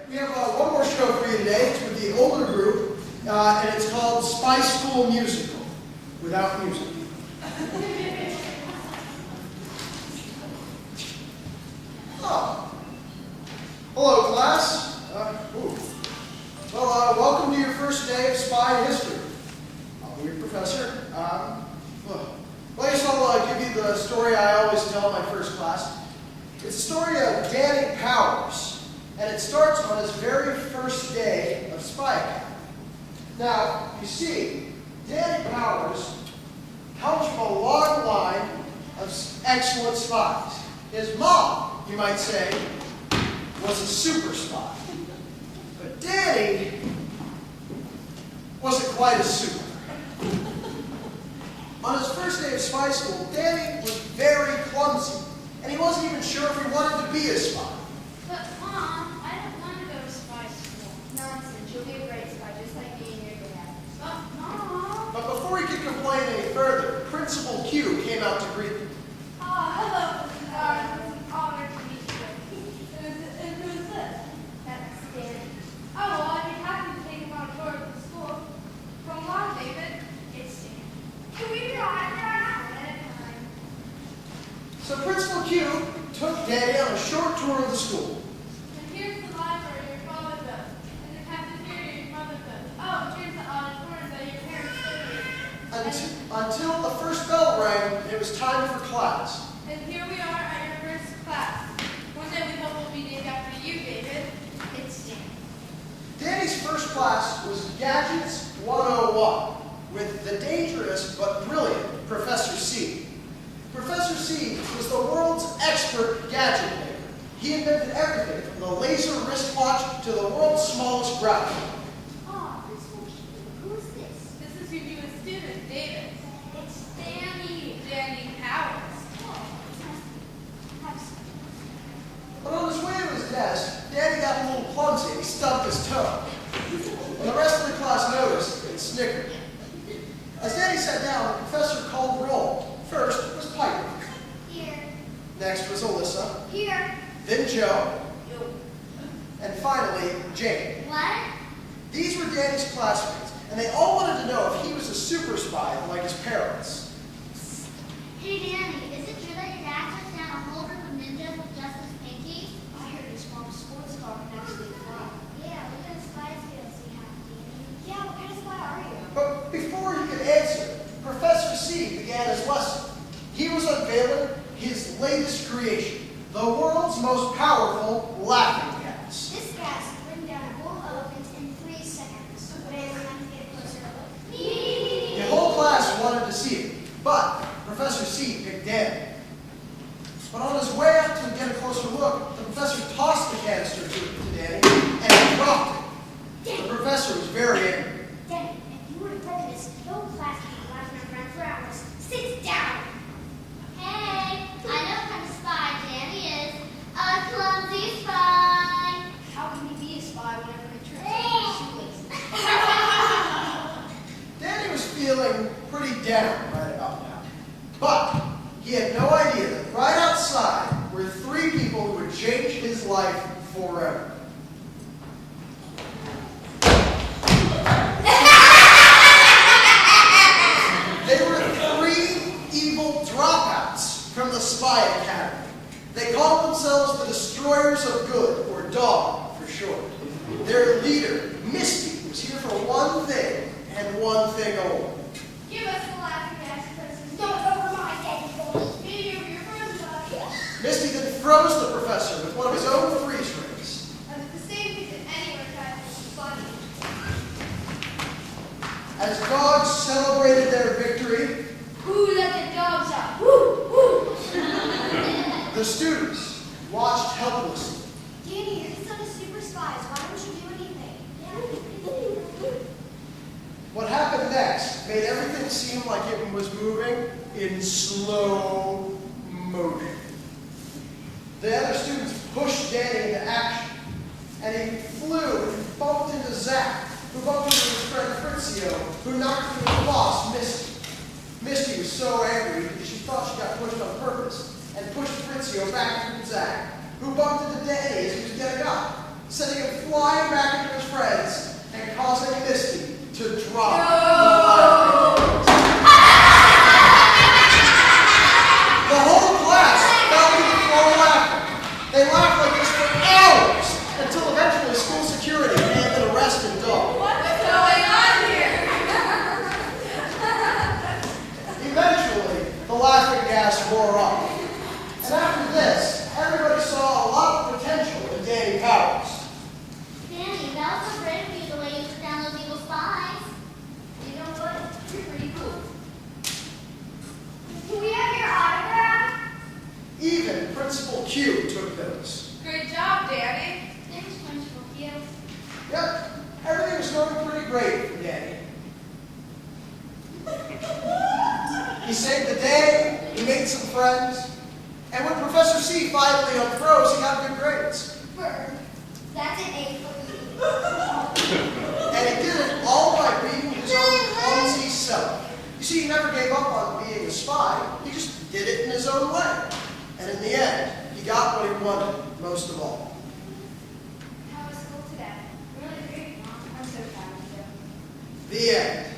We have one more show for you today. It's with the older group, and it's called Spy School Musical, without music. Oh. Hello, class. Well, welcome to your first day of spy history. I'll be your professor. Well, I guess I'll give you the story I always tell my first class. It's the story of Danny Powers, and it starts on his very first day of Spy Academy. Now, you see, Danny Powers comes from a long line of excellent spies. His mom, you might say, was a super spy. But Danny wasn't quite as super. On his first day of spy school, Danny was very clumsy, and he wasn't even sure if he wanted to be a spy. But Mom, I don't want to go to spy school. Nonsense, you'll be a great spy, just like me and your dad. But Mom! But before he could complain any further, Principal Q came out to greet him. Hello, Mr. Powers. It's an honor to meet you. And who is this? That's Danny. Oh, well, I'd be happy to take him on a tour of the school. Come along, David. It's Danny. Can we be on it now? At a time. So Principal Q took Danny on a short tour of the school. And here's the library your father built. And the cafeteria your mother built. Oh, here's the auditorium that your parents built. Until the first bell rang, it was time for class. And here we are at your first class. One day we hope will be named after you, David. It's Danny. Danny's first class was Gadgets 101 with the dangerous but brilliant Professor C. Professor C was the world's expert gadget maker. He invented everything from the laser wristwatch to the world's smallest router. Oh, who's this? This is your newest student, David. It's Danny. Danny Powers. But on his way to his desk, Danny got a little clumsy and he stubbed his toe. And the rest of the class noticed and snickered. As Danny sat down, the professor called roll. First was Piper. Here. Next was Alyssa. Here. Then Joe. You. And finally, Jane. What? These were Danny's classmates, and they all wanted to know if he was a super spy like his parents. Hey Danny, is it true that your dad took down a whole group of ninjas with just his pinky? I heard his mom's sports car can actually fly. Yeah, what kind of spy skills do you have, Danny? Yeah, what kind of spy are you? But before he could answer, Professor C began his lesson. He was unveiling his latest creation, the world's most powerful laughing gas. This gas can bring down a whole elephant in 3 seconds. Would anyone like to get a closer look? Me! The whole class wanted to see it, but Professor C picked Danny. But on his way out to get a closer look, the professor tossed the canister to Danny, and he dropped it. The professor was very angry. Danny, if you would have broken this, the whole class would be laughing around for hours. Sit down! Hey, I know what kind of spy Danny is. A clumsy spy! How can he be a spy whenever he trips over his shoelaces? Danny was feeling pretty down right about now. But he had no idea that right outside were 3 people who would change his life forever. They were 3 evil dropouts from the Spy Academy. They called themselves the Destroyers of Good, or DOG for short. Their leader, Misty, was here for one thing, and one thing only. Give us the laughing gas, Princess. Don't over my dead boy. Me, you're your first spy. Misty then froze the professor with one of his own freeze rays. And if the same reason anyone tries to be funny. As dogs celebrated their victory, Who let the dogs out? Woo, woo. the students watched helplessly. Danny, you're the son of super spies. Why don't you do anything? What happened next made everything seem like it was moving in slow motion. The other students pushed Danny into action, and he flew and bumped into Zach, who bumped into his friend Fritzio, who knocked into his boss, Misty. Misty was so angry because she thought she got pushed on purpose, and pushed Fritzio back into Zach, who bumped into Danny as he was getting up. sending him flying back into his friends and causing Misty to drop. The whole class fell to the floor laughing. They laughed like this for hours until eventually school security came and arrested Doug. What's going on here? Eventually, the laughing gas wore off. And after this, everybody saw a lot of potential in Danny Powers. Danny, that was so great of you the way you took down those evil spies. You know what? You're pretty cool. Can we have your autograph? Even Principal Q took notice. Great job, Danny. Thanks, Principal Q. Yep, everything was going pretty great for Danny. He saved the day, he made some friends, and when Professor C finally unfroze, he got good grades. Bird. That's an A for you. And he did it all by being his own clumsy self. You see, he never gave up on being a spy, he just did it in his own way. And in the end, he got what he wanted most of all. How was school today? Really great, Mom. I'm so proud of you. The end.